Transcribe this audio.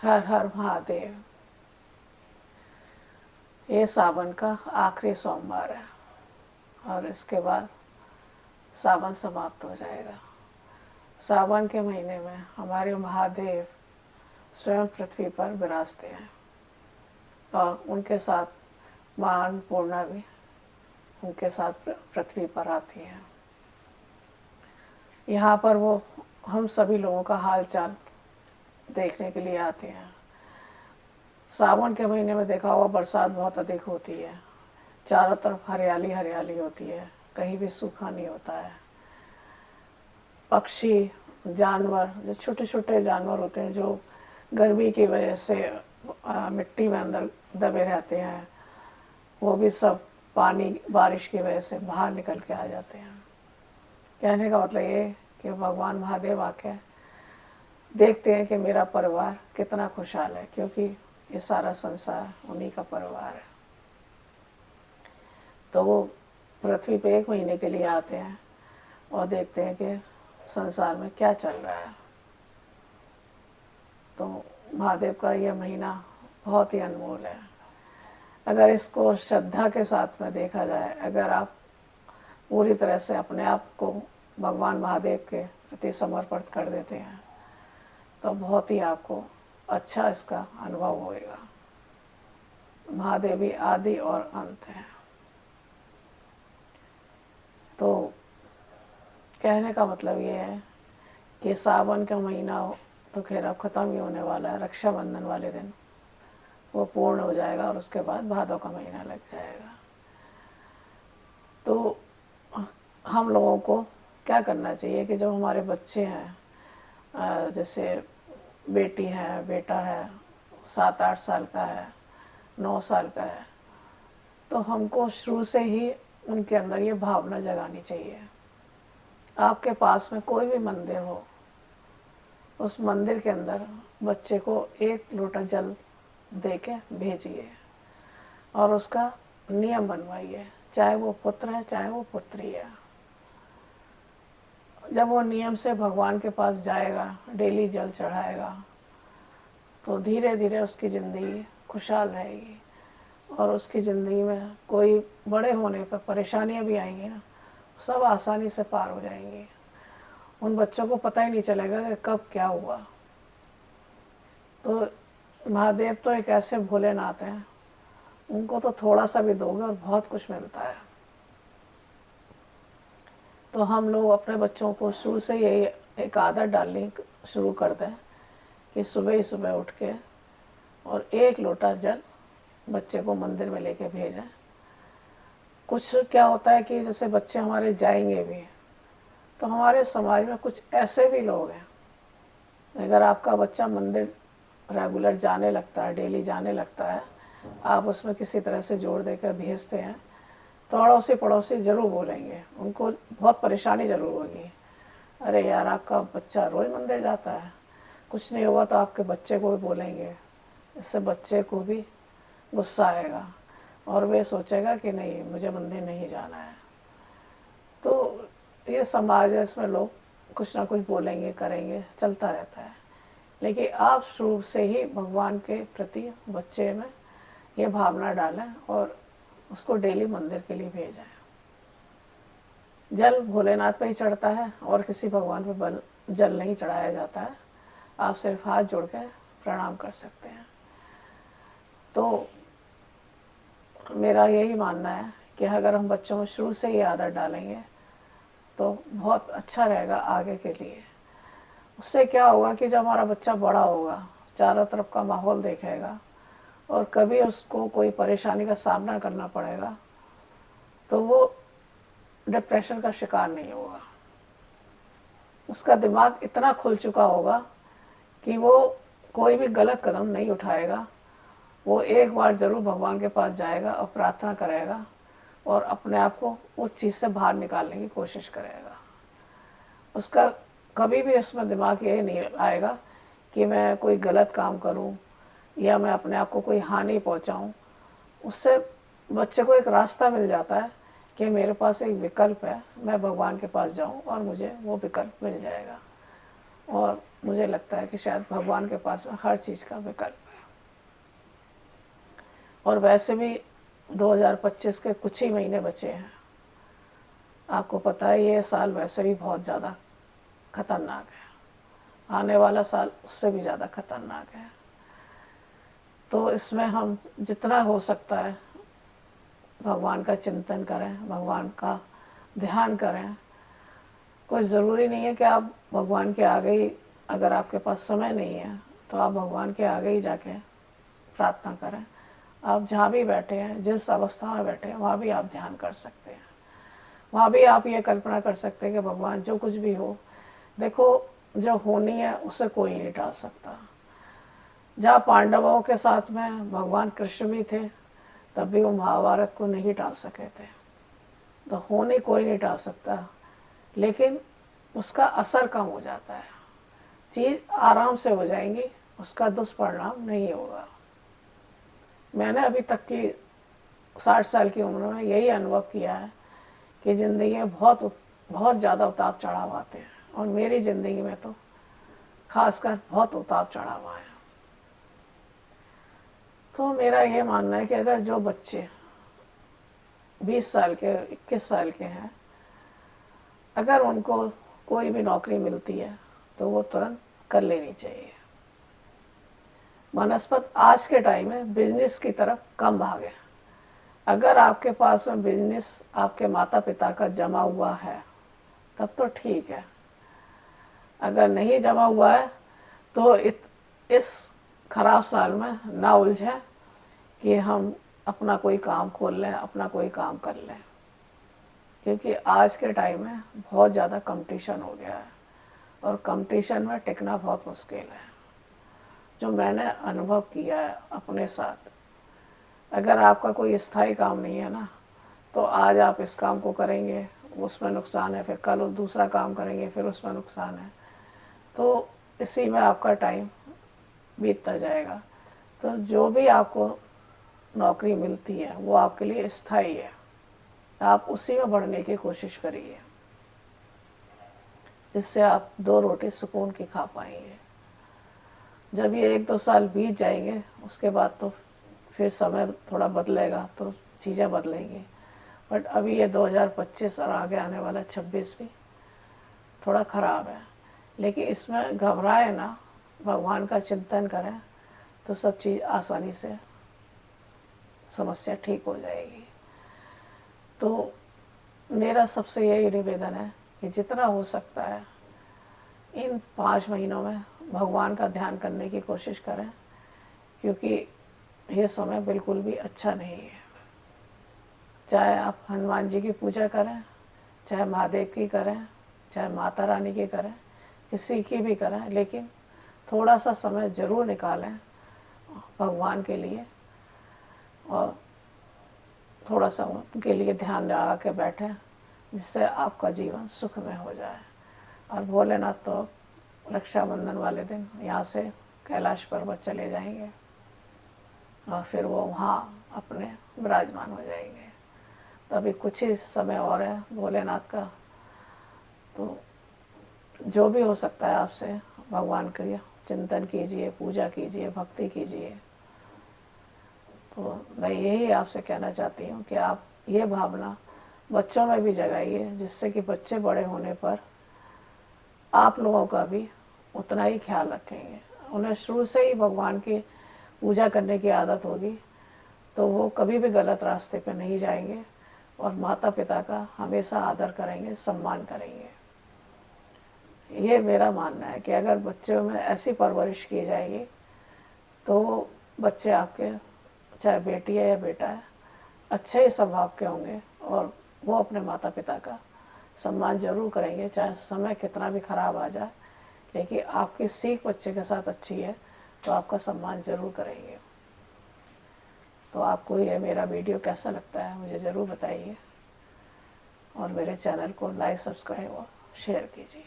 हर हर महादेव। ये सावन का आखिरी सोमवार है और इसके बाद सावन समाप्त हो जाएगा। सावन के महीने में हमारे महादेव स्वयं पृथ्वी पर विराजते हैं और उनके साथ माँ अन्नपूर्णा भी उनके साथ पृथ्वी पर आती हैं। यहाँ पर वो हम सभी लोगों का हाल चाल देखने के लिए आते हैं। सावन के महीने में देखा होगा बरसात बहुत अधिक होती है, चारों तरफ हरियाली हरियाली होती है, कहीं भी सूखा नहीं होता है। पक्षी, जानवर, जो छोटे छोटे जानवर होते हैं जो गर्मी की वजह से मिट्टी में अंदर दबे रहते हैं, वो भी सब पानी बारिश की वजह से बाहर निकल के आ जाते हैं। कहने का मतलब ये कि भगवान महादेव आके देखते हैं कि मेरा परिवार कितना खुशहाल है, क्योंकि ये सारा संसार उन्हीं का परिवार है। तो वो पृथ्वी पे 1 महीने के लिए आते हैं और देखते हैं कि संसार में क्या चल रहा है। तो महादेव का यह महीना बहुत ही अनमोल है। अगर इसको श्रद्धा के साथ में देखा जाए, अगर आप पूरी तरह से अपने आप को भगवान महादेव के प्रति समर्पित कर देते हैं, तो बहुत ही आपको अच्छा इसका अनुभव होएगा। महादेव ही आदि और अंत है। तो कहने का मतलब ये है कि सावन का महीना तो खैर अब ख़त्म ही होने वाला है। रक्षाबंधन वाले दिन वो पूर्ण हो जाएगा और उसके बाद भादों का महीना लग जाएगा। तो हम लोगों को क्या करना चाहिए कि जब हमारे बच्चे हैं, जैसे बेटी है, बेटा है, 7-8 साल का है, 9 साल का है, तो हमको शुरू से ही उनके अंदर ये भावना जगानी चाहिए। आपके पास में कोई भी मंदिर हो, उस मंदिर के अंदर बच्चे को 1 लोटा जल दे के भेजिए और उसका नियम बनवाइए, चाहे वो पुत्र है चाहे वो पुत्री है। जब वो नियम से भगवान के पास जाएगा, डेली जल चढ़ाएगा, तो धीरे धीरे उसकी ज़िंदगी खुशहाल रहेगी और उसकी ज़िंदगी में कोई बड़े होने पर परेशानियां भी आएंगी ना, सब आसानी से पार हो जाएंगी। उन बच्चों को पता ही नहीं चलेगा कि कब क्या हुआ। तो महादेव तो एक ऐसे भोलेनाथ हैं, उनको तो थोड़ा सा भी दोगे और बहुत कुछ मिलता है। तो हम लोग अपने बच्चों को शुरू से यही एक आदत डालनी शुरू कर दें कि सुबह ही सुबह उठ के और 1 लोटा जल बच्चे को मंदिर में लेके भेजें। कुछ क्या होता है कि जैसे बच्चे हमारे जाएंगे भी, तो हमारे समाज में कुछ ऐसे भी लोग हैं, अगर आपका बच्चा मंदिर रेगुलर जाने लगता है, डेली जाने लगता है, आप उसमें किसी तरह से जोर देकर भेजते हैं, तो अड़ोसी पड़ोसी ज़रूर बोलेंगे, उनको बहुत परेशानी ज़रूर होगी। अरे यार, आपका बच्चा रोज़ मंदिर जाता है, कुछ नहीं होगा तो आपके बच्चे को भी बोलेंगे। इससे बच्चे को भी गुस्सा आएगा और वे सोचेगा कि नहीं, मुझे मंदिर नहीं जाना है। तो ये समाज है, इसमें लोग कुछ ना कुछ बोलेंगे, करेंगे, चलता रहता है। लेकिन आप शुरू से ही भगवान के प्रति बच्चे में ये भावना डालें और उसको डेली मंदिर के लिए भेजें। जल भोलेनाथ पे ही चढ़ता है और किसी भगवान पे जल नहीं चढ़ाया जाता है। आप सिर्फ हाथ जोड़ के प्रणाम कर सकते हैं। तो मेरा यही मानना है कि अगर हम बच्चों में शुरू से ही आदत डालेंगे तो बहुत अच्छा रहेगा आगे के लिए। उससे क्या होगा कि जब हमारा बच्चा बड़ा होगा, चारों तरफ का माहौल देखेगा और कभी उसको कोई परेशानी का सामना करना पड़ेगा तो वो डिप्रेशन का शिकार नहीं होगा। उसका दिमाग इतना खुल चुका होगा कि वो कोई भी गलत कदम नहीं उठाएगा। वो एक बार ज़रूर भगवान के पास जाएगा और प्रार्थना करेगा और अपने आप को उस चीज़ से बाहर निकालने की कोशिश करेगा। उसका कभी भी उसमें दिमाग ये नहीं आएगा कि मैं कोई गलत काम करूं या मैं अपने आप को कोई हानि पहुंचाऊं। उससे बच्चे को एक रास्ता मिल जाता है कि मेरे पास एक विकल्प है, मैं भगवान के पास जाऊं और मुझे वो विकल्प मिल जाएगा। और मुझे लगता है कि शायद भगवान के पास में हर चीज़ का विकल्प है। और वैसे भी 2025 के कुछ ही महीने बचे हैं। आपको पता है ये साल वैसे भी बहुत ज़्यादा खतरनाक है, आने वाला साल उससे भी ज़्यादा खतरनाक है। तो इसमें हम जितना हो सकता है भगवान का चिंतन करें, भगवान का ध्यान करें। कोई ज़रूरी नहीं है कि आप भगवान के आगे ही, अगर आपके पास समय नहीं है तो आप भगवान के आगे ही जाके प्रार्थना करें। आप जहाँ भी बैठे हैं, जिस अवस्था में बैठे हैं, वहाँ भी आप ध्यान कर सकते हैं। वहाँ भी आप ये कल्पना कर सकते हैं कि भगवान जो कुछ भी हो, देखो जो होनी है उसे कोई नहीं टाल सकता। जहाँ पांडवों के साथ में भगवान कृष्ण भी थे, तब भी वो महाभारत को नहीं टाल सके थे। तो होने कोई नहीं टाल सकता, लेकिन उसका असर कम हो जाता है। चीज़ आराम से हो जाएंगी, उसका दुष्परिणाम नहीं होगा। मैंने अभी तक की 60 साल की उम्र में यही अनुभव किया है कि ज़िंदगी में बहुत ज़्यादा उतार चढ़ाव आते हैं, और मेरी ज़िंदगी में तो खासकर बहुत उतार चढ़ाव आए। तो मेरा ये मानना है कि अगर जो बच्चे 20 साल के, 21 साल के हैं, अगर उनको कोई भी नौकरी मिलती है तो वो तुरंत कर लेनी चाहिए। बनस्पत आज के टाइम में बिजनेस की तरफ कम भागे। अगर आपके पास में बिजनेस आपके माता पिता का जमा हुआ है तब तो ठीक है, अगर नहीं जमा हुआ है तो इस खराब साल में ना उलझे कि हम अपना कोई काम खोल लें, अपना कोई काम कर लें, क्योंकि आज के टाइम में बहुत ज़्यादा कंपटीशन हो गया है और कंपटीशन में टिकना बहुत मुश्किल है। जो मैंने अनुभव किया है अपने साथ, अगर आपका कोई स्थायी काम नहीं है ना, तो आज आप इस काम को करेंगे, उसमें नुकसान है, फिर कल दूसरा काम करेंगे, फिर उसमें नुकसान है, तो इसी में आपका टाइम बीतता जाएगा। तो जो भी आपको नौकरी मिलती है वो आपके लिए स्थायी है, आप उसी में बढ़ने की कोशिश करिए, जिससे आप 2 रोटी सुकून की खा पाएंगे। जब ये 1-2 साल बीत जाएंगे उसके बाद तो फिर समय थोड़ा बदलेगा, तो चीज़ें बदलेंगी। बट अभी ये 2025 और आगे आने वाला 26 भी थोड़ा ख़राब है, लेकिन इसमें घबराए ना, भगवान का चिंतन करें तो सब चीज़ आसानी से समस्या ठीक हो जाएगी। तो मेरा सबसे यही निवेदन है कि जितना हो सकता है इन 5 महीनों में भगवान का ध्यान करने की कोशिश करें, क्योंकि ये समय बिल्कुल भी अच्छा नहीं है। चाहे आप हनुमान जी की पूजा करें, चाहे महादेव की करें, चाहे माता रानी की करें, किसी की भी करें, लेकिन थोड़ा सा समय ज़रूर निकालें भगवान के लिए, और थोड़ा सा उनके लिए ध्यान लगा के बैठें, जिससे आपका जीवन सुख में हो जाए। और भोलेनाथ तो रक्षाबंधन वाले दिन यहाँ से कैलाश पर्वत चले जाएंगे और फिर वो वहाँ अपने विराजमान हो जाएंगे। तो अभी कुछ ही समय और है भोलेनाथ का, तो जो भी हो सकता है आपसे भगवान का चिंतन कीजिए, पूजा कीजिए, भक्ति कीजिए। तो मैं यही आपसे कहना चाहती हूँ कि आप ये भावना बच्चों में भी जगाइए, जिससे कि बच्चे बड़े होने पर आप लोगों का भी उतना ही ख्याल रखेंगे। उन्हें शुरू से ही भगवान की पूजा करने की आदत होगी तो वो कभी भी गलत रास्ते पे नहीं जाएंगे और माता पिता का हमेशा आदर करेंगे, सम्मान करेंगे। ये मेरा मानना है कि अगर बच्चों में ऐसी परवरिश की जाएगी तो बच्चे आपके, चाहे बेटी है या बेटा है, अच्छे ही स्वभाव के होंगे और वो अपने माता पिता का सम्मान जरूर करेंगे, चाहे समय कितना भी खराब आ जाए। लेकिन आपकी सीख बच्चे के साथ अच्छी है तो आपका सम्मान जरूर करेंगे। तो आपको ये मेरा वीडियो कैसा लगता है मुझे ज़रूर बताइए, और मेरे चैनल को लाइक, सब्सक्राइब और शेयर कीजिए।